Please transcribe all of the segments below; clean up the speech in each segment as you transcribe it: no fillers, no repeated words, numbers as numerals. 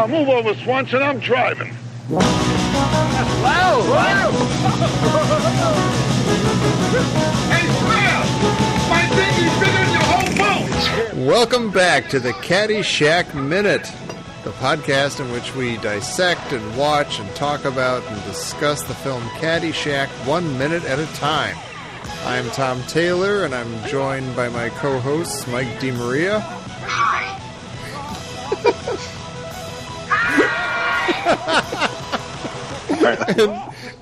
Move over, Swanson. I'm driving. Wow! Hey, Slim! My dinghy's bigger than your whole boat! Welcome back to the Caddyshack Minute, the podcast in which we dissect and watch and talk about and discuss the film Caddyshack 1 minute at a time. I'm Tom Taylor, and I'm joined by my co-hosts, Mike DeMaria. Hi.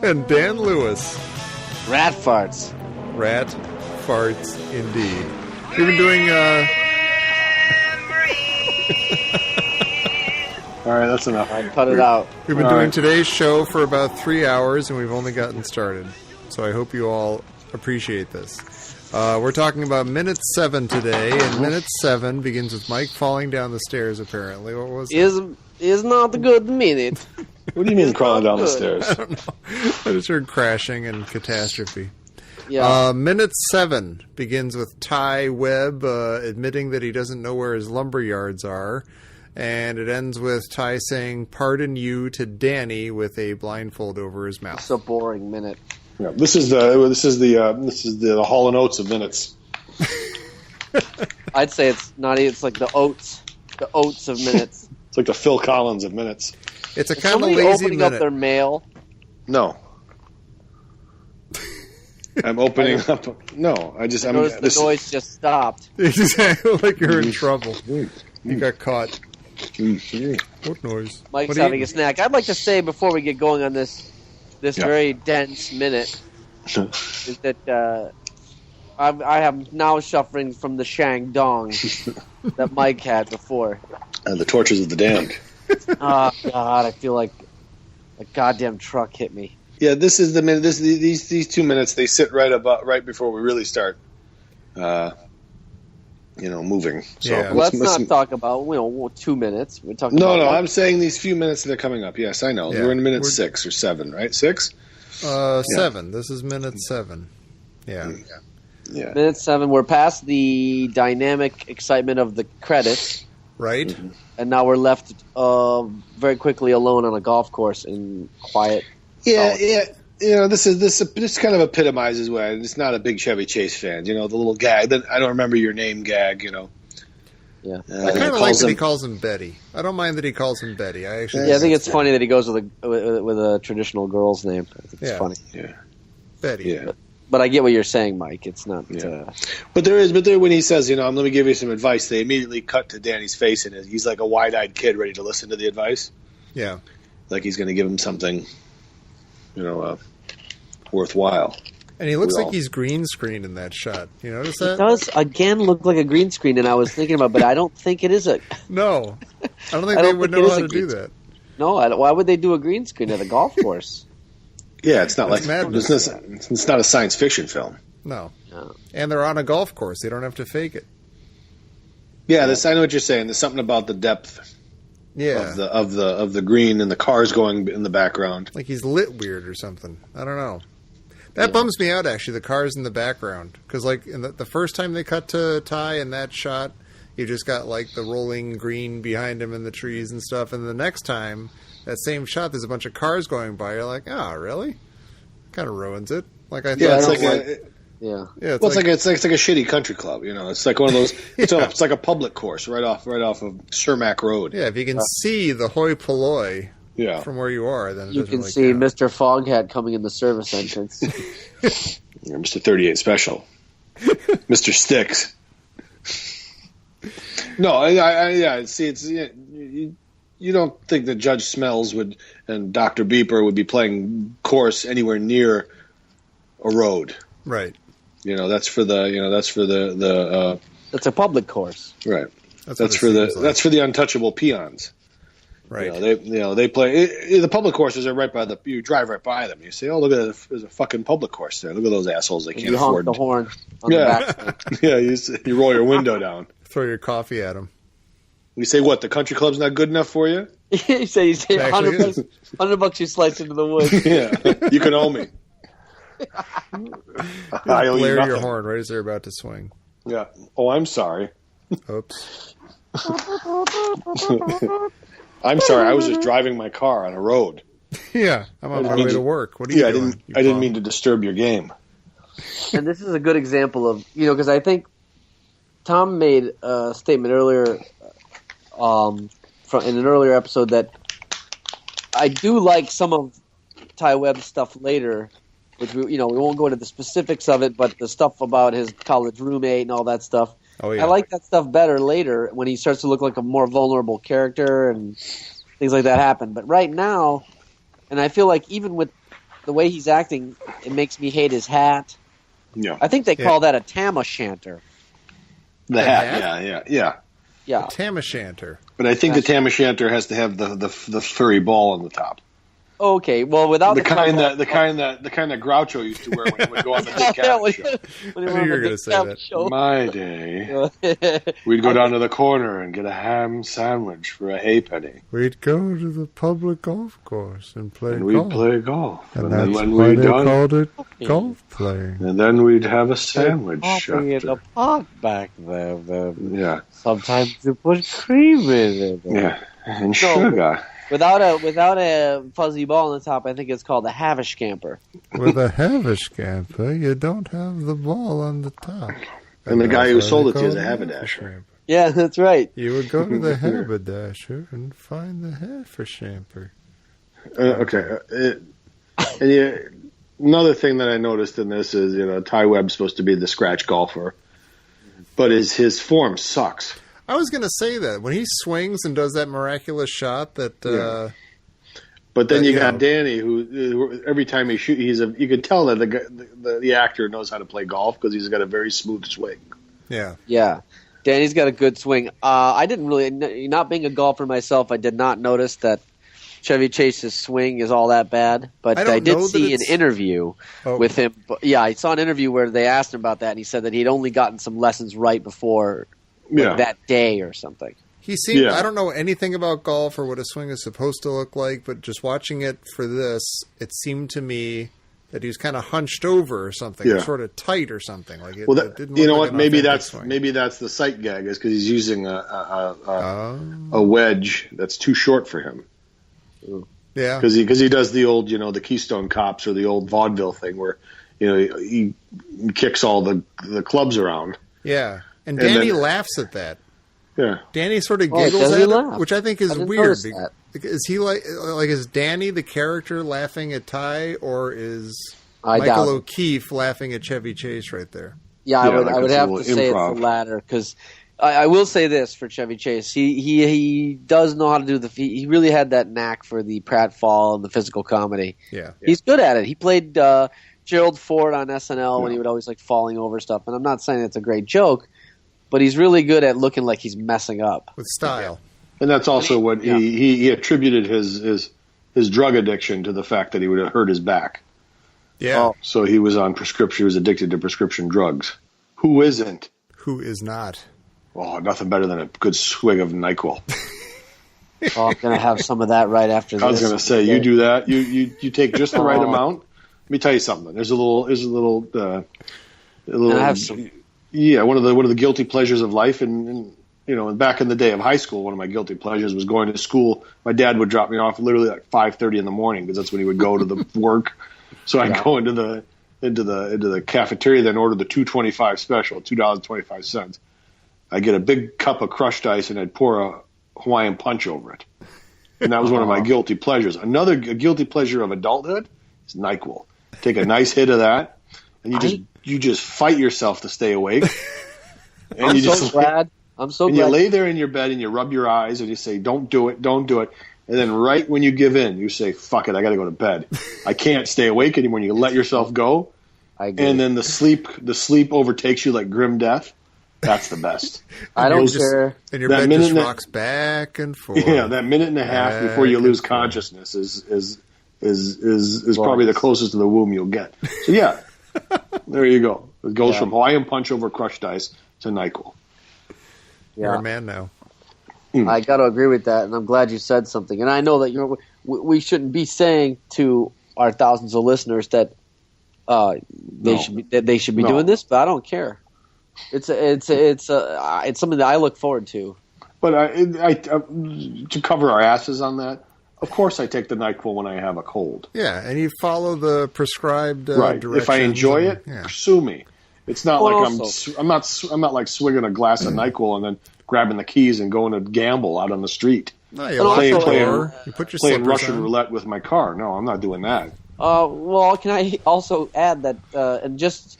and Dan Lewis. Rat farts. Rat farts, indeed. We've been doing, All right, that's enough. Cut it out. We've been doing today's show for about 3 hours, and we've only gotten started. So I hope you all appreciate this. We're talking about minute 7 today, and minute 7 begins with Mike falling down the stairs, apparently. What was it? Is not a good minute. What do you mean crawling down the stairs? I don't know. I just heard crashing and catastrophe. Yeah. Minute 7 begins with Ty Webb admitting that he doesn't know where his lumber yards are, and it ends with Ty saying "Pardon you" to Danny with a blindfold over his mouth. It's a boring minute. Yeah, this is the Hall and Oates of minutes. I'd say it's not. It's like the oats of minutes. It's like the Phil Collins of minutes. It's a Is kind of somebody lazy opening minute. up their mail? No. I'm opening up. No, I Notice the noise just stopped. Exactly, like you're in trouble. You got caught. What noise? Mike's What are having you- a snack. I'd like to say before we get going on this very dense minute is that I am now suffering from the Shandong that Mike had before. And the tortures of the damned. Oh God, I feel like a goddamn truck hit me. Yeah, this is the minute. These 2 minutes they sit right before we really start. Moving. So Yeah. Let's not talk about 2 minutes. We're talking. No, about I'm saying these few minutes that are coming up. Yes, I know. Yeah, We're in minute 6 or 7, right? 6. 7. This is minute 7. Yeah. Yeah. minute 7. We're past the dynamic excitement of the credits, Right? Mm-hmm. and now we're left very quickly alone on a golf course in quiet. Yeah, yeah. This kind of epitomizes why it's not a big Chevy Chase fan. The little gag. I don't remember your name gag. Yeah. I kind of like that he calls him Betty. I don't mind that he calls him Betty. I think it's funny that he goes with a traditional girl's name. I think it's funny. Yeah. Betty. Yeah. But I get what you're saying, Mike. It's not. Yeah. But there when he says, let me give you some advice, they immediately cut to Danny's face, and he's like a wide-eyed kid ready to listen to the advice. Yeah. Like he's going to give him something, worthwhile. And he looks like he's green screened in that shot. You notice that? It does again look like a green screen, and I was thinking about, but I don't think it is a. No. I don't think they would know how to do that. No, why would they do a green screen at a golf course? Yeah, it's not That's like madness. it's not a science fiction film. No. No. And they're on a golf course. They don't have to fake it. Yeah, I know what you're saying. There's something about the depth Yeah. of the green and the cars going in the background. Like he's lit weird or something. I don't know. That bums me out, actually, the cars in the background. Because, like, in the first time they cut to Ty in that shot, you just got, like, the rolling green behind him and the trees and stuff. And the next time, that same shot, there's a bunch of cars going by. You're like, oh, really? Kind of ruins it. Like, I thought. Yeah, it's it's like a shitty country club. It's like one of those. It's like a public course right off of Cermak Road. Yeah, if you can see the hoi polloi Yeah. from where you are, then it You doesn't can really see count. Mr. Foghat coming in the service entrance. Yeah, Mr. 38 Special, Mr. Sticks. No, I see. It's you don't think that Judge Smells and Dr. Beeper would be playing course anywhere near a road, Right. That's for the It's a public course. right. That's That's for the untouchable peons. Right. They play the public courses are you drive right by them. You say, oh, look at that, there's a fucking public course there. Look at those assholes. They can't You honk afford the horn on the back. Yeah, you roll your window down. Throw your coffee at him. You say, what, the country club's not good enough for you? you say Actually $100, $100 you slice into the wood. Yeah, you can owe me. I owe you Blare your nothing. horn right as they're about to swing. Yeah. Oh, I'm sorry. Oops. I'm sorry, I was just driving my car on a road. Yeah, I'm on my way to work. What are you doing? I didn't mean to disturb your game. And this is a good example of, because I think Tom made a statement earlier, in an earlier episode, that I do like some of Ty Webb's stuff later, which we won't go into the specifics of it, but the stuff about his college roommate and all that stuff. Oh, yeah. I like that stuff better later when he starts to look like a more vulnerable character and things like that happen. But right now, and I feel like even with the way he's acting, it makes me hate his hat. Yeah, I think they call that a tam-o-shanter. The hat, yeah. Tam-o-shanter. But I think the tam-o-shanter has to have the furry ball on the top. Okay, well, without the kind that Groucho used to wear when he would go on the Dick Cavett show. I knew you were going to say that. My day, we'd go down to the corner and get a ham sandwich for a halfpenny. We'd go to the public golf course and play golf. We'd play golf, and that's when why they called it golf playing. And then we'd have a sandwich in the park back there. Yeah, sometimes you put cream in it. Yeah, and sugar. Without a fuzzy ball on the top, I think it's called a Havishcamper. With a Havishcamper, you don't have the ball on the top. And the guy who sold it to you is a haberdasher. Yeah, that's right. You would go to the haberdasher and find the Havishcamper. Okay. Another thing that I noticed in this is, Ty Webb's supposed to be the scratch golfer, but his form sucks. I was going to say that when he swings and does that miraculous shot that. But then you got Danny, who every time he shoots, you can tell that the actor knows how to play golf because he's got a very smooth swing. Yeah. Yeah. Danny's got a good swing. I didn't really, not being a golfer myself, I did not notice that Chevy Chase's swing is all that bad. But I did see an interview with him. Yeah, I saw an interview where they asked him about that, and he said that he'd only gotten some lessons right before. That day or something. He seemed. I don't know anything about golf or what a swing is supposed to look like, but just watching it for this, it seemed to me that he was kind of hunched over or something, sort of tight or something. Like it, it didn't look like maybe that's the sight gag is because he's using a wedge that's too short for him. Yeah, because he does the old the Keystone Cops or the old vaudeville thing where he kicks all the clubs around. Yeah. And Danny laughs at that. Yeah. Danny sort of giggles at it, which I think is weird. Is he is Danny the character laughing at Ty, or is Michael O'Keefe laughing at Chevy Chase right there? Yeah, I would have to say it's the latter, because I will say this for Chevy Chase. He does know how to do he really had that knack for the pratfall and the physical comedy. Yeah. He's good at it. He played Gerald Ford on SNL when he would always falling over stuff. And I'm not saying it's a great joke, but he's really good at looking like he's messing up with style. And that's also what he attributed his drug addiction to the fact that he would have hurt his back. Yeah. So he was on prescription. He was addicted to prescription drugs. Who isn't? Who is not? Oh, nothing better than a good swig of NyQuil. I'm gonna have some of that right after this. I was gonna say, you do that. You take just the right amount. Let me tell you something. There's a little. I have some. Yeah, one of the guilty pleasures of life, and back in the day of high school, one of my guilty pleasures was going to school. My dad would drop me off literally like 5:30 in the morning because that's when he would go to the work. So I'd go into the cafeteria, then order the $2.25 special, $2.25. I'd get a big cup of crushed ice and I'd pour a Hawaiian punch over it, and that was one of my guilty pleasures. Another guilty pleasure of adulthood is NyQuil. Take a nice hit of that, and you just fight yourself to stay awake. And I'm so glad. You lay there in your bed and you rub your eyes and you say, "Don't do it, don't do it." And then right when you give in, you say, "Fuck it, I got to go to bed. I can't stay awake anymore." And you let yourself go, and then the sleep overtakes you like grim death. That's the best. I don't care. And your bed just rocks back and forth. Yeah, that minute and a half before you lose consciousness is probably the closest to the womb you'll get. So yeah. There you go. It goes from Hawaiian punch over crushed ice to NyQuil. You're a man now. I got to agree with that, and I'm glad you said something. And I know that we shouldn't be saying to our thousands of listeners that they should be doing this, but I don't care. It's something that I look forward to. But to cover our asses on that, of course I take the NyQuil when I have a cold. Yeah, and you follow the prescribed right. directions. If I enjoy it, sue me. It's not I'm not like swinging a glass of NyQuil and then grabbing the keys and going to gamble out on the street. No, you playing Russian roulette with my car. No, I'm not doing that. Well, can I also add that, and just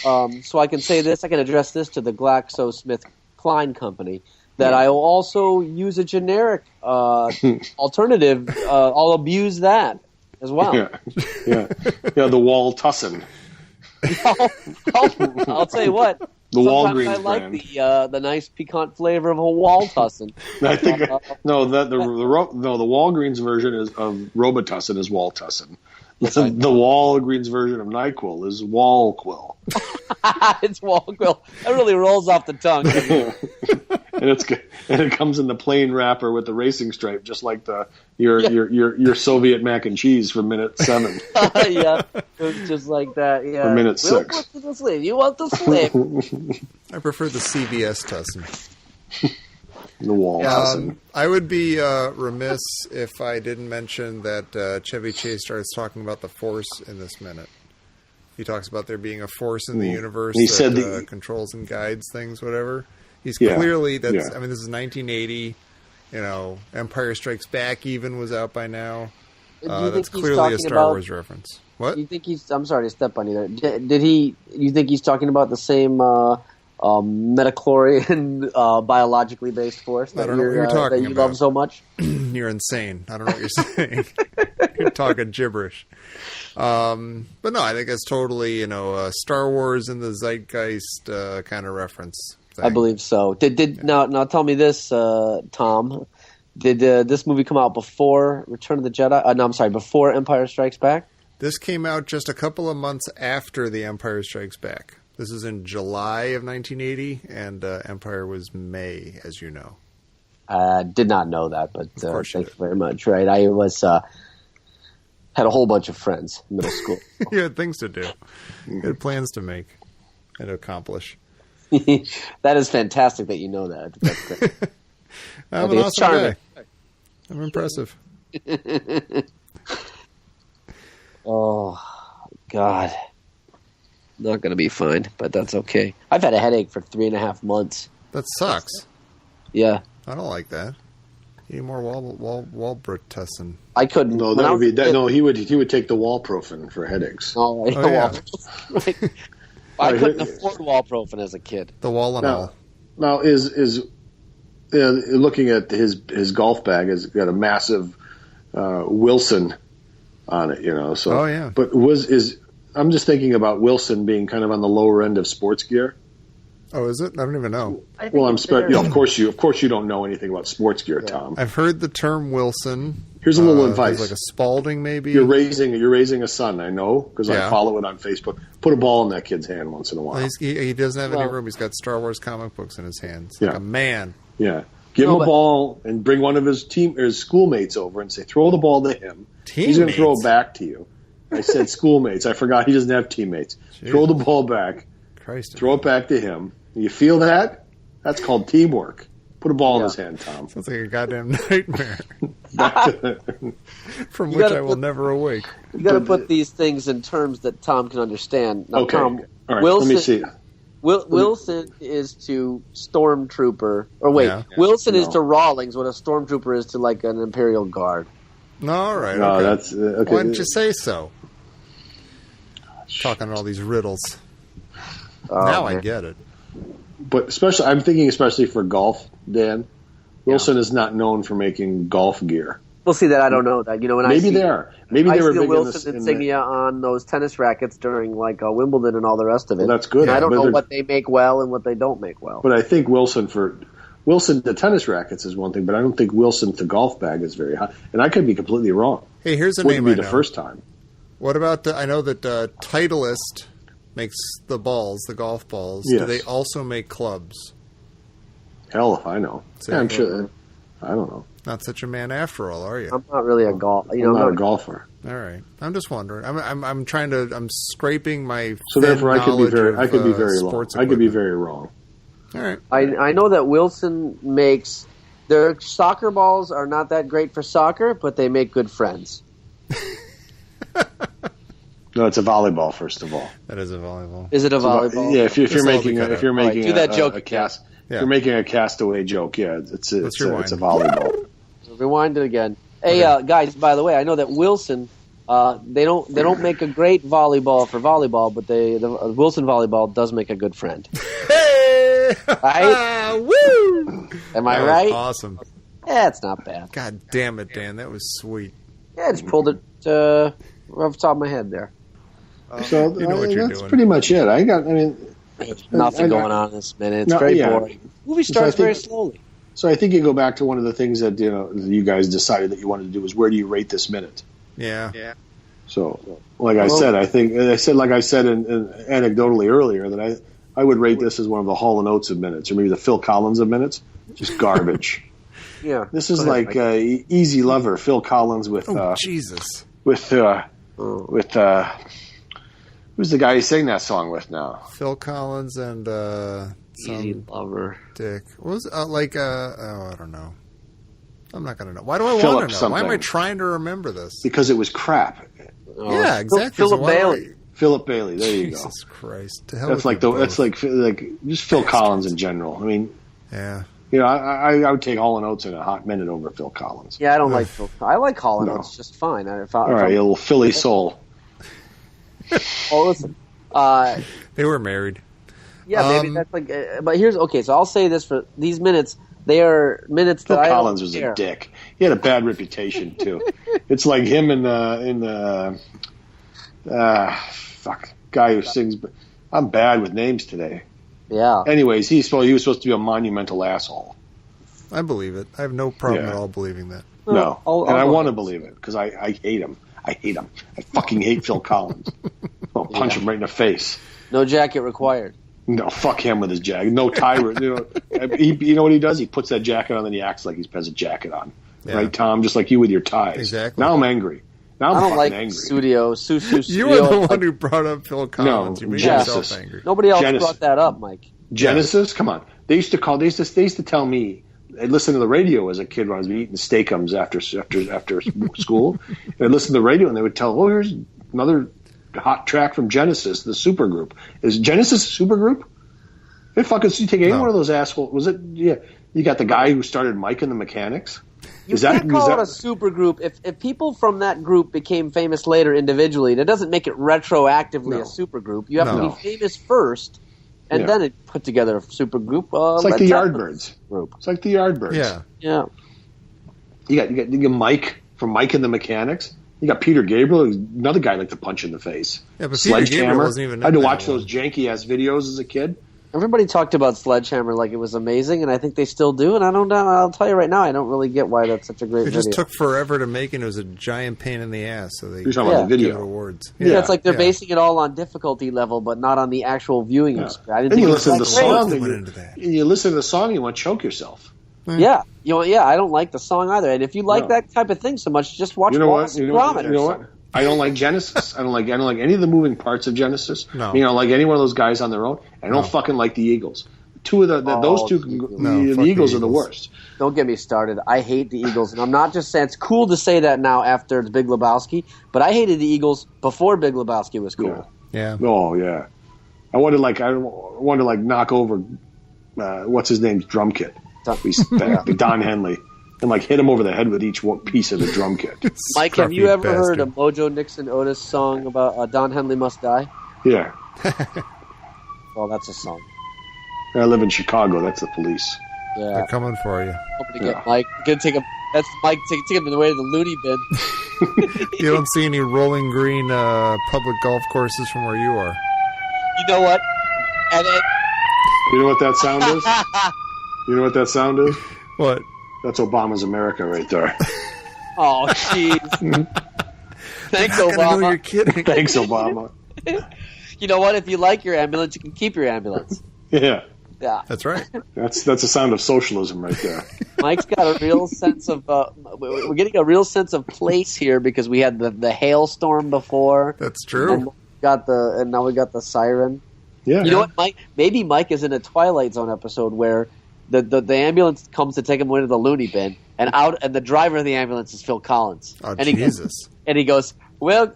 so I can say this, I can address this to the GlaxoSmithKline company, that I will also use a generic alternative. I'll abuse that as well. Yeah, the Waltussin. I'll tell you what. The Walgreens I like brand. the nice piquant flavor of a Waltussin. I think the Walgreens version of Robitussin is Waltussin. The Walgreens version of NyQuil is Walquil. It's Walquil. That really rolls off the tongue. and it comes in the plain wrapper with the racing stripe, just like your Soviet mac and cheese from minute 7. Yeah, it's just like that. Yeah, or minute 6. Put to the sleeve. You want the sleeve? I prefer the CVS Tussin. The wall. I would be remiss if I didn't mention that Chevy Chase starts talking about the Force in this minute. He talks about there being a force in the universe that controls and guides things, whatever. He's clearly this is 1980. Empire Strikes Back even was out by now. That's clearly a Star Wars reference. What? You think I'm sorry to step on you there. You think he's talking about the same metachlorian biologically based force that you're talking that you love so much? You're insane. I don't know what you're saying. You're talking gibberish. But no, I think it's totally Star Wars in the zeitgeist kind of reference thing. I believe so. Now tell me this, Tom. Did this movie come out before Return of the Jedi? No, I'm sorry, before Empire Strikes Back? This came out just a couple of months after The Empire Strikes Back. This is in July of 1980, and Empire was May, as you know. I did not know that, but thank you very much. Right, I was had a whole bunch of friends in middle school. You had things to do. You had plans to make and accomplish. That is fantastic that you know that. That's great. I'm an awesome guy. I'm impressive. Oh, God. Not going to be fine, but that's okay. I've had a headache for 3.5 months. That sucks. Yeah. I don't like that. You need more Walbertussin. I couldn't. No, that would be that. No, he would take the Walprofen for headaches. Oh yeah. I couldn't afford Walprofen as a kid. The Wallenol. Now is looking at his golf bag has got a massive Wilson on it, So, oh yeah. But I'm just thinking about Wilson being kind of on the lower end of sports gear. Oh, is it? I don't even know. Well, of course you don't know anything about sports gear, Tom. I've heard the term Wilson. Here's a little advice. Like a Spalding, maybe. You're raising a son. I know because I follow it on Facebook. Put a ball in that kid's hand once in a while. Well, he doesn't have any room. He's got Star Wars comic books in his hands. Like a man. Yeah. Give him a ball and bring one of his schoolmates over and say, throw the ball to him. Teammates? He's going to throw it back to you. I said schoolmates. I forgot he doesn't have teammates. Jeez. Throw the ball back. Throw it back to him. You feel that? That's called teamwork. Put a ball in his hand, Tom. Sounds like a goddamn nightmare. From which I will never awake. You got to put these things in terms that Tom can understand. Now, okay. Tom, all right. Let me see. Wilson is to Stormtrooper. Or wait, Wilson is to Rawlings what a Stormtrooper is to like an Imperial Guard. No, all right. No, okay. That's okay. Why didn't you say so? Talking all these riddles. Now I get it. But I'm thinking especially for golf, Dan. Wilson is not known for making golf gear. We'll see that. I don't know that. When maybe they are. Maybe they were big Wilson insignia on those tennis rackets during like Wimbledon and all the rest of it. Well, that's good. And I don't know what they make well and what they don't make well. But I think Wilson to tennis rackets is one thing, but I don't think Wilson to golf bag is very high. And I could be completely wrong. Hey, here's a name I know. Wouldn't be the first time. What about I know that Titleist makes the balls, the golf balls. Yes. Do they also make clubs? Hell if I know. Yeah, I'm sure. I don't know. Not such a man after all, are you? I'm not really a golf. I'm not a golfer. All right. I'm just wondering. I'm scraping my. So therefore, I could be very wrong. I could be very wrong. All right. I know that Wilson makes Their soccer balls are not that great for soccer, but they make good friends. No, it's a volleyball. First of all, That is a volleyball. Is it a volleyball? Yeah, if you're This will all making be cut if you're out. making All right, do that joke a again. cast, Yeah. if you're making a castaway joke. Yeah, it's a volleyball. Rewind it again. Hey, guys! By the way, I know that Wilson. They don't make a great volleyball for volleyball, but the Wilson volleyball does make a good friend. Hey! Right? Woo! Am I That was right? awesome. Yeah, it's not bad. God damn it, Dan. That was sweet. Yeah, I just pulled it off the top of my head there. So You know what you're that's doing. pretty much it. Nothing going on this minute. It's No, very yeah. boring. Movie So starts I think- very slowly. So I think you go back to one of the things that you guys decided that you wanted to do is where do you rate this minute? Yeah. So, like I said anecdotally earlier that I would rate this as one of the Hall and Oates of minutes, or maybe the Phil Collins of minutes. Just garbage. Yeah, This is Go ahead, like Mike. Easy Lover, Phil Collins with Oh, Jesus. who's the guy he sang that song with now? Phil Collins and Easy some Lover. dick. What was I don't know. I'm not going to know. Why do I Philip want to know? Why am I something. trying to remember this? Because it was crap. Oh, Yeah, exactly. Philip So why do Bailey. Philip Bailey. There you go. Jesus Christ. To hell That's with like you that's both. like just Phil Collins in general. I mean, Yeah. I would take Hall and Oates in a hot minute over Phil Collins. Yeah, I don't like Phil. I like Colin. No. It's just fine. All right, you little Philly soul. Oh, listen. They were married. Yeah, maybe that's like. But here's okay. So I'll say this for these minutes. They are minutes Phil that Collins I was don't care. a dick. He had a bad reputation too. It's like him in guy who sings. I'm bad with names today. Yeah. Anyways, he was supposed to be a monumental asshole. I believe it. I have no problem Yeah. at all believing that. No, I'll and I go want to ahead. believe it because I hate him. I hate him. I fucking hate Phil Collins. I'll punch him right in the face. No jacket required. No, fuck him with his jacket. No tie. You know what he does? He puts that jacket on and he acts like he has a jacket on. Yeah. Right, Tom? Just like you with your ties. Exactly. Now I'm angry. Now I'm I don't fucking like angry. studio. You were the one who brought up Phil Collins. No, You made Genesis. yourself angry. Nobody else Genesis. brought that up, Mike. Genesis? Come on. They used to tell me, I'd listen to the radio as a kid when I was eating steakums after school. And I'd listen to the radio and they would tell, oh, here's another hot track from Genesis, the supergroup. Is Genesis a supergroup? Hey, fucking, you take any No. one of those assholes. Was it? Yeah. You got the guy who started Mike and the Mechanics. You can't call it a supergroup. If people from that group became famous later individually, that doesn't make it retroactively No. a supergroup. You have No. to be famous first, and Yeah. then it put together a supergroup. It's like the Yardbirds. Group. It's like the Yardbirds. Yeah. Yeah. You got Mike from Mike and the Mechanics. You got Peter Gabriel, who's another guy I like to punch in the face. Yeah, but Peter Gabriel Sledgehammer. wasn't even I had to in that watch one. those janky ass videos as a kid. Everybody talked about Sledgehammer like it was amazing, and I think they still do. And I'll tell you right now, I don't really get why that's such a great It video. just took forever to make, and it was a giant pain in the ass. So they You're talking Yeah. about the give it video. awards. yeah, it's like they're yeah. basing it all on difficulty level, but not on the actual viewing experience. I didn't And think you it was listen to that the great. song, That and went into that. you listen to the song, you want to choke yourself. Yeah, I don't like the song either. And if you like No. that type of thing so much, just watch You know what? Wallace You and know, Gromit you or know what? something. I don't like Genesis. I don't like any of the moving parts of Genesis. No. You know, like any one of those guys on their own. I don't fucking like the Eagles. Two of those two. No, The fuck the Eagles are the Eagles. worst. Don't get me started. I hate the Eagles, and I'm not just saying it's cool to say that now after the Big Lebowski, but I hated the Eagles before Big Lebowski was cool. Yeah. Oh yeah. I wanted to knock over what's his name's drum kit. He's Don Henley. And hit him over the head with each one piece of the drum kit. Mike, have you Scruffy ever heard a bastard. Mojo Nixon Otis song about Don Henley Must Die? Yeah. Well, that's a song. I live in Chicago. That's the police. Yeah. They're coming for you. Hoping to get Mike. Gonna take him. That's Mike. Take him away to the loony bin. You don't see any rolling green public golf courses from where you are. You know what? And it, You know what that sound is? You know what that sound is? What? That's Obama's America right there. oh, jeez. Thanks, I know Obama. you're kidding. Thanks, Obama. You know what? If you like your ambulance, you can keep your ambulance. Yeah. Yeah. That's right. That's a sound of socialism right there. Mike's got a real sense of. We're getting a real sense of place here because we had the hailstorm before. That's And true. now we got the siren. Yeah. You know what, Mike? Maybe Mike is in a Twilight Zone episode where the ambulance comes to take him away to the loony bin, and the driver of the ambulance is Phil Collins. Oh, and Jesus. He goes, well,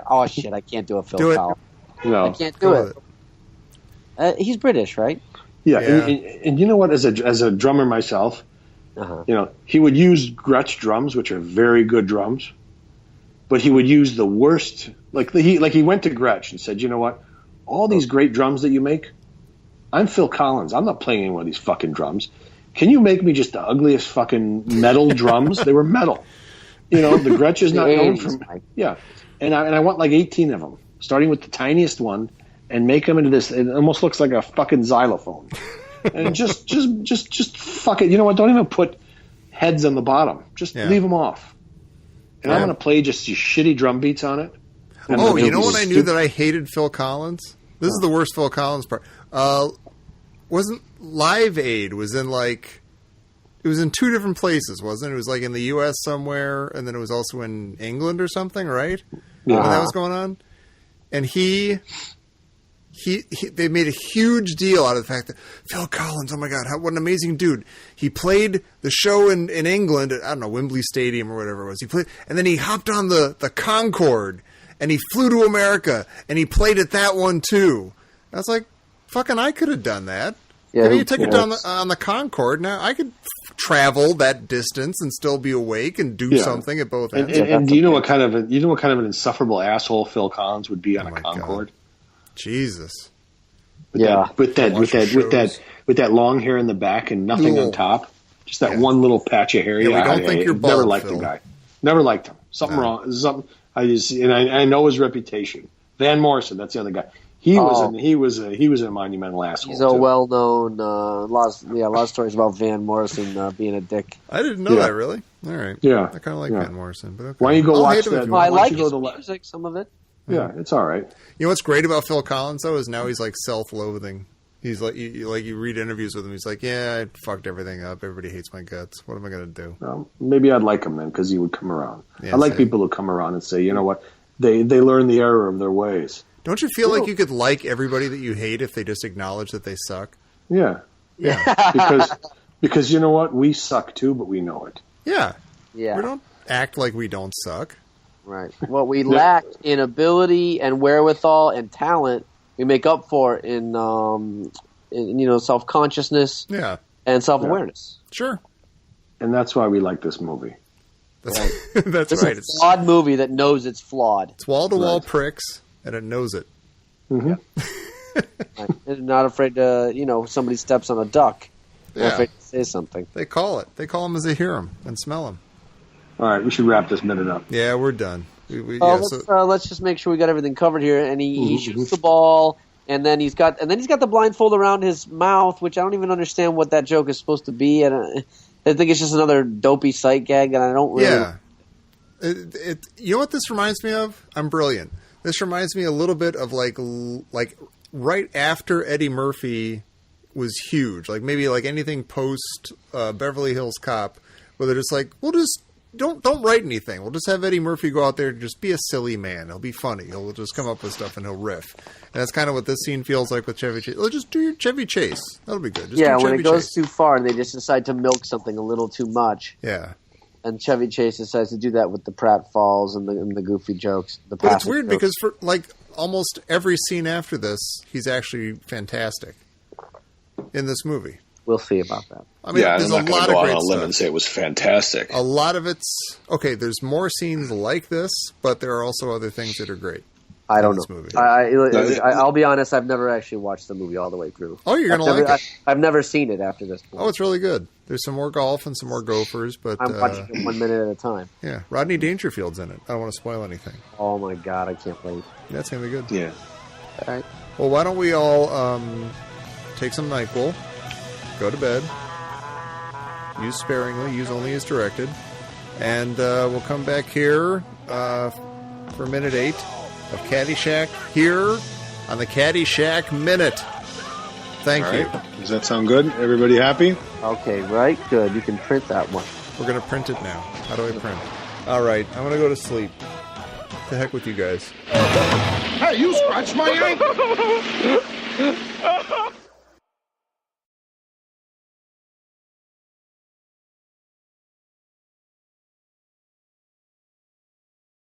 oh shit, I can't do a Phil Collins. No, I can't do it. He's British, right? Yeah. And you know what? As a drummer myself, he would use Gretsch drums, which are very good drums, but he would use the worst. He went to Gretsch and said, you know what? All these great drums that you make, I'm Phil Collins. I'm not playing any one of these fucking drums. Can you make me just the ugliest fucking metal drums? They were metal. The Gretsch is not known for. Yeah, and I want like 18 of them, starting with the tiniest one, and make them into this. It almost looks like a fucking xylophone. And just fuck it. You know what? Don't even put heads on the bottom. Just leave them off. And I'm going to play just these shitty drum beats on it. Oh, you know when I knew that I hated Phil Collins? This is the worst Phil Collins part. Wasn't Live Aid was in it was in two different places, wasn't it? It was like in the U.S. somewhere, and then it was also in England or something, right? Yeah. When that was going on. And they made a huge deal out of the fact that Phil Collins, oh my God, what an amazing dude. He played the show in England at, I don't know, Wembley Stadium or whatever it was. He played, and then he hopped on the Concorde, and he flew to America, and he played at that one too. I was like, fucking, I could have done that. Yeah, you took it down on the Concorde. Now I could travel that distance and still be awake and do something at both ends. And do you know what kind of an insufferable asshole Phil Collins would be on a Concorde? God. Jesus. With that long hair in the back and nothing on top, just that one little patch of hair. Yeah, we don't think you're bald, never liked Phil. the guy. Never liked him. Something wrong. Something. I know his reputation. Van Morrison, that's the other guy. He was a monumental asshole. He's a well-known. A lot of stories about Van Morrison being a dick. I didn't know that, really. All right. Yeah, I kind of like Van Morrison, but okay. Why don't you go watch that? I like his music, some of it. Yeah, it's all right. You know what's great about Phil Collins though is now he's like self-loathing. He's like you read interviews with him. He's like, yeah, I fucked everything up. Everybody hates my guts. What am I going to do? Maybe I'd like him then because he would come around. Yeah, I like people who come around and say, you know what, they learn the error of their ways. Don't you feel like you could like everybody that you hate if they just acknowledge that they suck? Yeah. Because you know what, we suck too, but we know it. Yeah. We don't act like we don't suck. Right. What we lack in ability and wherewithal and talent, we make up for in self-consciousness and self-awareness. Yeah. Sure. And that's why we like this movie. That's right. It's a flawed movie that knows it's flawed. It's wall-to-wall pricks, and it knows it. Mm-hmm. Right. They're not afraid to, somebody steps on a duck. They're afraid to say something. They call it. They call them as they hear them and smell them. All right, we should wrap this minute up. Yeah, we're done. Let's just make sure we got everything covered here. And he shoots the ball, and then he's got the blindfold around his mouth, which I don't even understand what that joke is supposed to be. And I think it's just another dopey sight gag, and I don't really. Yeah. You know what this reminds me of? I'm brilliant. This reminds me a little bit of like right after Eddie Murphy was huge, like maybe like anything post Beverly Hills Cop, where they're just like, we'll just. Don't write anything. We'll just have Eddie Murphy go out there and just be a silly man. He'll be funny. He'll just come up with stuff and he'll riff. And that's kind of what this scene feels like with Chevy Chase. Just do your Chevy Chase. That'll be good. When it goes too far and they just decide to milk something a little too much. Yeah. And Chevy Chase decides to do that with the pratfalls and the goofy jokes. But it's weird because for like almost every scene after this, he's actually fantastic in this movie. We'll see about that. I mean, there's a lot of great stuff. I'm not going to go out on a limb and say it was fantastic. A lot of it's okay. There's more scenes like this, but there are also other things that are great. I don't know. Movie. I'll be honest. I've never actually watched the movie all the way through. Oh, you're going to like it. I've never seen it after this point. Oh, it's really good. There's some more golf and some more gophers, but I'm watching it 1 minute at a time. Yeah, Rodney Dangerfield's in it. I don't want to spoil anything. Oh my God, I can't wait. That's going to be good. Yeah. All right. Well, why don't we all take some NyQuil, go to bed. Use sparingly. Use only as directed. And we'll come back here for minute 8 of Caddyshack here on the Caddyshack Minute. Thank you. Does that sound good? Everybody happy? Okay, right? Good. You can print that one. We're going to print it now. How do I print? All right. I'm going to go to sleep. The heck with you guys. Hey, you scratched my ankle!